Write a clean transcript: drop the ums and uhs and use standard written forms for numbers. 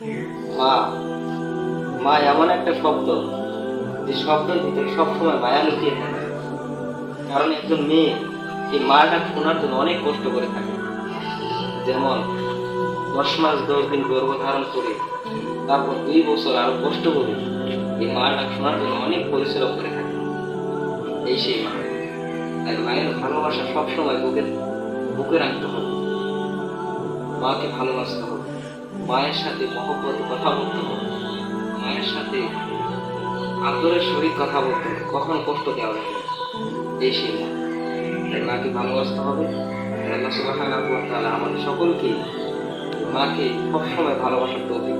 মা, মা এমন একটা শব্দ, যে শব্দের ভিতরে সবসময় মায়া লুকিয়ে থাকে। কারণ একজন মেয়ে এই মা ডাক শোনার জন্য অনেক কষ্ট করে থাকে। যেমন 10 মাস 10 দিন গর্ভধারণ করে, তারপর 2 বছর আরো কষ্ট করে এই মা ডাক শোনার জন্য অনেক পরিশ্রম করে থাকে। এই সেই মা। তাই মায়ের ভালোবাসা সবসময় বুকে বুকে রাখতে হবে। মাকে ভালোবাসতে হবে, মায়ের সাথে মহব্বতে কথা বলতে হবে, মায়ের সাথে আদরের সহিত কথা বলতে হবে, কখনো কষ্ট দেওয়া যাবে না। এই সেই মা। তাই মাকে ভালোবাসতে হবে। আর আল্লাহ সুবহানাহু ওয়া তাআলা আমাদের সকলকে মাকে সবসময় ভালোবাসার তৌফিক